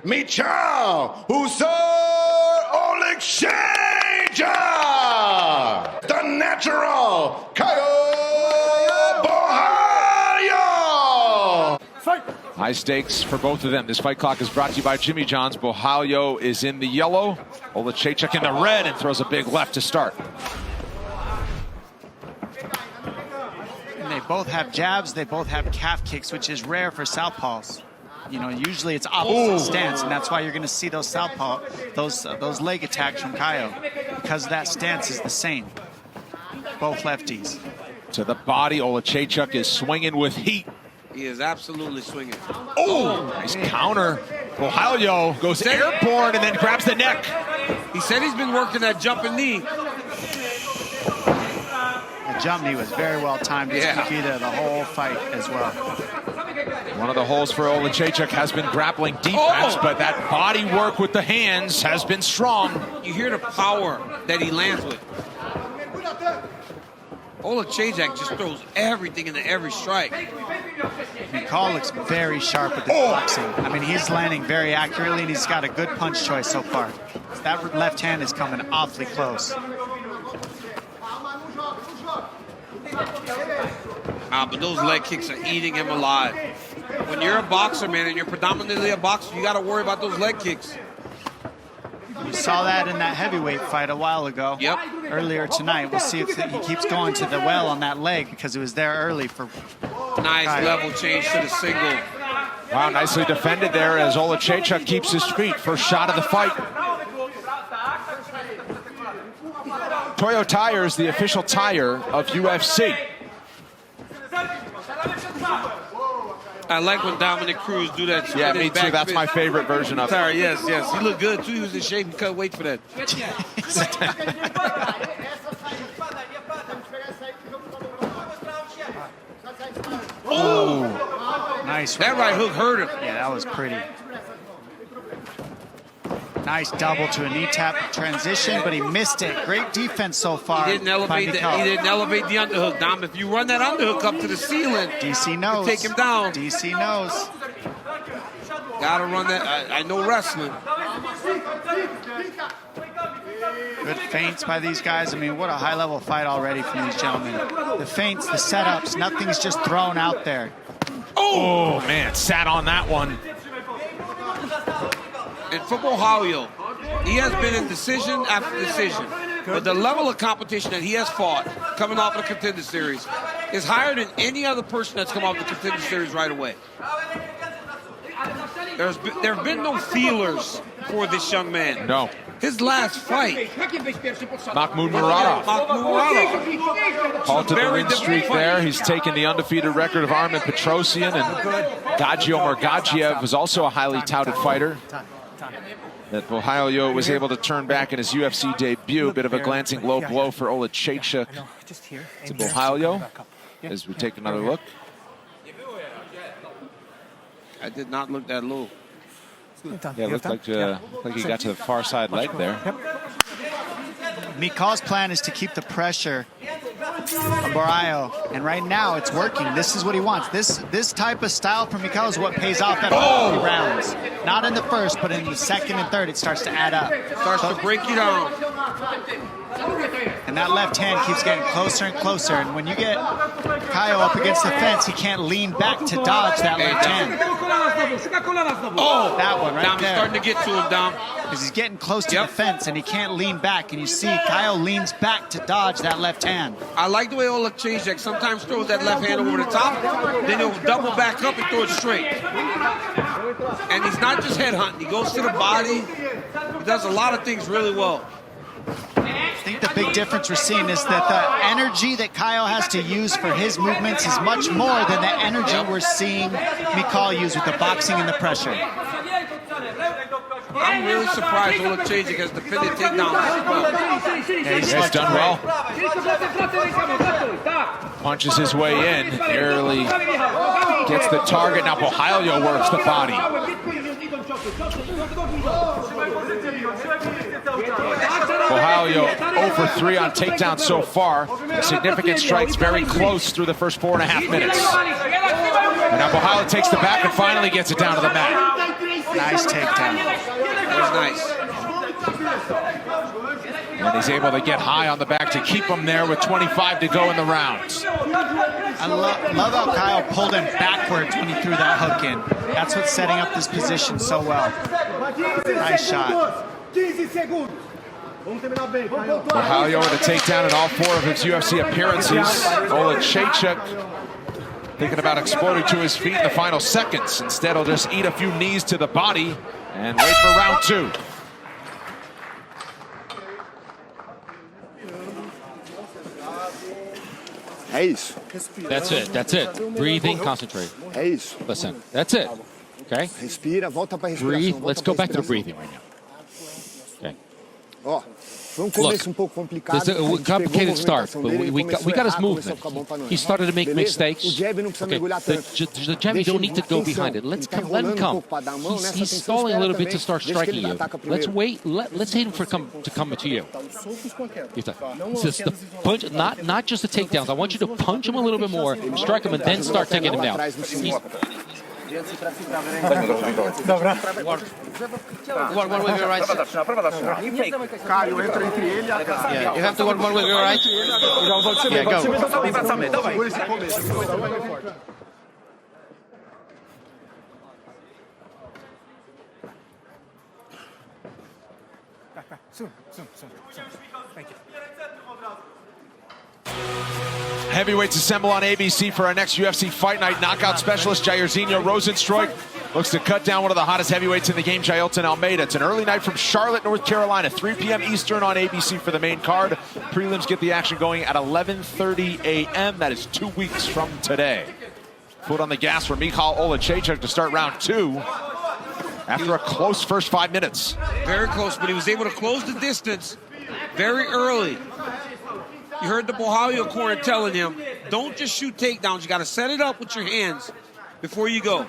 Michał Olekdlxnckcjforhffk, the natural Bohalio. High stakes for both of them. This fight clock is brought to you by Jimmy John's. Bohalio is in the yellow, Olekdlxnckcjforhffk in the red, and throws a big left to start. And they both have jabs, they both have calf kicks, which is rare for southpaws. You know, usually it's opposite stance, and that's why you're going to see those southpaw, those leg attacks from Caio, because that stance is the same. Both lefties. To the body, Olekdlxnckcjforhffk is swinging with heat. He is absolutely swinging. Oh, nice counter. Bohalio goes airborne and then grabs the neck. He said he's been working that jumping knee. The jump knee was very well timed. It's key to the whole fight as well. One of the holes for Olekdlxnckcjforhffk has been grappling defense, but that body work with the hands has been strong. You hear the power that he lands with. Olekdlxnckcjforhffk just throws everything into every strike. Mikal looks very sharp with the boxing. I mean, he's landing very accurately, and he's got a good punch choice so far. That left hand is coming awfully close. But those leg kicks are eating him alive. When you're a boxer, man, and you're predominantly a boxer, you got to worry about those leg kicks. You saw that in that heavyweight fight a while ago. Yep. Earlier tonight. We'll see if he keeps going to the well on that leg, because it was there early for nice Caio. Level change to the single. Wow, nicely defended there as Olekdlxnckcjforhffk keeps his feet. First shot of the fight. Toyo Tires, the official tire of UFC. I like when Dominic Cruz do that. Yeah, me too. That's my favorite version of it. Sorry, yes. He looked good too. He was in shape. He couldn't wait for that. Oh, nice. That right hook hurt him. Yeah, that was pretty. Nice double to a knee tap transition, but he missed it. Great defense so far. He didn't elevate the underhook, Dom. If you run that underhook up to the ceiling, DC knows. Take him down. DC knows. Gotta run that. I know wrestling. Good feints by these guys. I mean, what a high-level fight already from these gentlemen. The feints, the setups, nothing's just thrown out there. Oh, man, sat on that one. And for Bohalio, he has been in decision after decision. But the level of competition that he has fought coming off of the Contender Series is higher than any other person that's come off the Contender Series right away. There have been no feelers for this young man. No. His last fight. Mahmoud Muradov. Halted the win streak there. He's taken the undefeated record of Armen Petrosyan, and Gadzio Morgadziev was also a highly touted fighter that Bohalio was able to turn back in his UFC debut. A bit of a glancing low blow for Olekdlxnckcjforhffk to Bohalio as we take another look. I did not look that low. Yeah, it looked like he got to the far side leg there. Mikal's plan is to keep the pressure on Bohalio, and right now it's working. This is what he wants. This type of style from Mikal is what pays off after 3 rounds. Not in the first, but in the second and third, it starts to add up. Starts to break you down. And that left hand keeps getting closer and closer. And when you get Caio up against the fence, he can't lean back to dodge that left hand. Oh, that one right Dom there. Starting to get to him, Dom. Because he's getting close to the fence and he can't lean back. And you see Caio leans back to dodge that left hand. I like the way Olekdlxnckcjforhffk sometimes throws that left hand over the top, then he'll double back up and throw it straight. And he's not just head hunting. He goes to the body. He does a lot of things really well. I think the big difference we're seeing is that the energy that Caio has to use for his movements is much more than the energy we're seeing Mikal use with the boxing and the pressure. I'm really surprised Olekdlxnckcjforhffk has defended takedowns as well. Yeah, he's done well. Punches his way in, barely gets the target. Now Bohalio works the body. Bohalio 0 for 3 on takedowns so far. Significant strikes very close through the first 4.5 minutes. And now Bohalio takes the back and finally gets it down to the mat. Nice takedown. That was nice. And he's able to get high on the back to keep him there with 25 to go in the round. I love how Kyle pulled him backwards when he threw that hook in. That's what's setting up this position so well. Nice shot. Borralho with a takedown in all 4 of his UFC appearances. Olekdlxnckcjforhffk thinking about exploding to his feet in the final seconds. Instead, he'll just eat a few knees to the body and wait for round 2. É isso. That's it. That's it. Breathing, concentrate. É isso. Listen, that's it. Okay? Respira, volta para respiração. Breathe. Let's go back to the respiração. breathing right now. Okay. Ó, foi começo Look, complicado. There's a complicated start, but we got his movement. He started to make Beleza? mistakes. O jab não precisa Okay, mergulhar tanto. the jab, you don't need to go behind it. Let's Ele tá come, let him enrolando come. pra dar a mão, nessa He's tensão, stalling a espera little bit to também. start Deixa que striking ele you. ataca Let's primeiro. wait. Let's hit him to come to you. It's the punch, not just the takedowns. I want you to punch him a little bit more, strike him, and then start taking him down. One with your right. Yeah, you have to one with your right. Yeah, go. Heavyweights assemble on ABC for our next UFC Fight Night. Knockout specialist Jairzinho Rozenstruik looks to cut down one of the hottest heavyweights in the game, Jailton Almeida. It's an early night from Charlotte, North Carolina, 3 p.m. Eastern on ABC for the main card. Prelims get the action going at 11:30 a.m. That is 2 weeks from today. Foot on the gas for Michal Olekdlxnckcjforhffk to start round 2 after a close first 5 minutes. Very close, but he was able to close the distance very early. You heard the Borralho corner telling him, don't just shoot takedowns. You got to set it up with your hands before you go.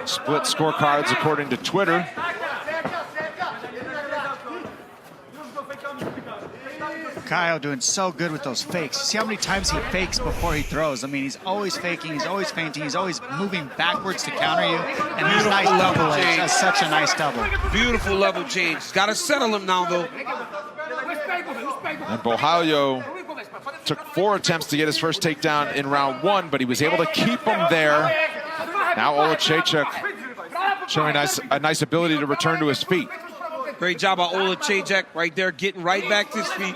Split scorecards according to Twitter. Kyle doing so good with those fakes. See how many times he fakes before he throws. I mean, he's always faking, he's always feinting, he's always moving backwards to counter you. And these nice double legs. That's such a nice double. Beautiful level change. Got to settle him now, though. And Borralho took 4 attempts to get his first takedown in round 1, but he was able to keep him there. Now Olekdlxnckcjforhffk showing a nice ability to return to his feet. Great job by Olekdlxnckcjforhffk right there, getting right back to his feet.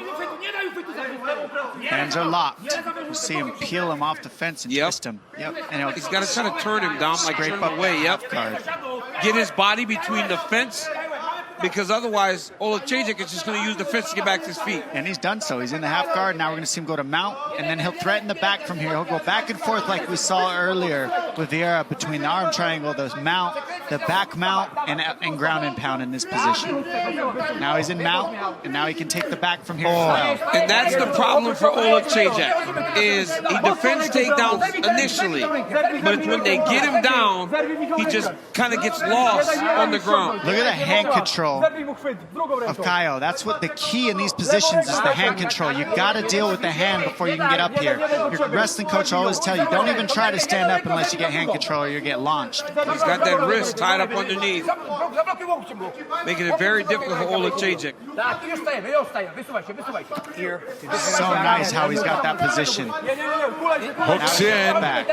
Hands are locked. You see him peel him off the fence and twist him. Yep. And he's got to try to turn him down, like turn him away. Yep. Get his body between the fence, because otherwise Olekdlxnckcjforhffk is just going to use the fence to get back to his feet. And he's done so. He's in the half guard. Now we're going to see him go to mount, and then he'll threaten the back from here. He'll go back and forth like we saw earlier with Vieira between the arm triangle, the mount, the back mount, and ground and pound in this position. Now he's in mount, and now he can take the back from here as well. And that's the problem for Olekdlxnckcjforhffk, is he defends takedowns initially, but when they get him down, he just kind of gets lost on the ground. Look at the hand control of Kyle. That's what the key in these positions is, the hand control. You got to deal with the hand before you can get up here. Your wrestling coach will always tell you, don't even try to stand up unless you get hand control or you get launched. He's got that wrist tied up underneath, making it very difficult for Olekdlxnckcjforhffk. So nice how he's got that position. Hooks in. Back.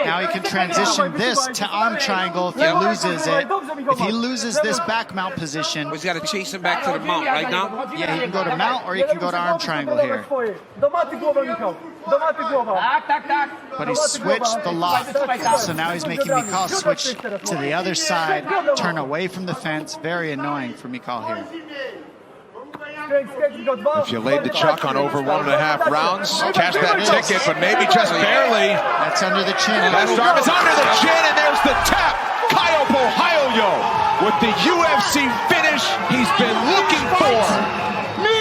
Now he can transition this to arm triangle if he loses it. If he loses this back mount position, He's got to chase him back to the mount right now. yeah, he can go to mount or he can go to arm triangle here. But he switched the lock. So now he's making Michal switch to the other side, turn away from the fence. Very annoying for Michal here. If you laid the chalk on over 1.5 rounds, cash that ticket, but maybe just barely. That's under the chin. Left arm is under the chin, and there's the tap. Kyle Borralho with the UFC finish he's been looking for.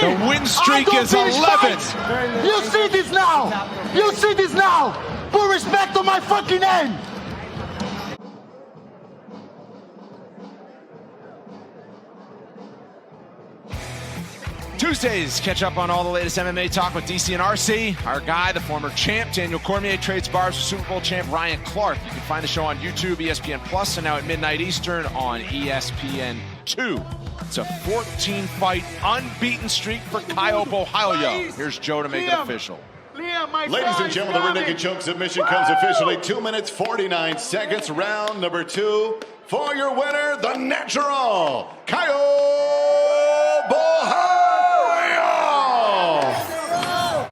The win streak is 11. You see this now. You see this now. Put respect on my fucking name. Tuesdays, catch up on all the latest MMA talk with DC and RC. Our guy, the former champ, Daniel Cormier, trades bars with Super Bowl champ Ryan Clark. You can find the show on YouTube, ESPN Plus, and now at midnight Eastern on ESPN2. It's a 14-fight unbeaten streak for Caio Borralho. Here's Joe to make it official. Ladies and gentlemen, the rear naked choke submission comes officially 2 minutes, 49 seconds. Round number 2 for your winner, the natural, Caio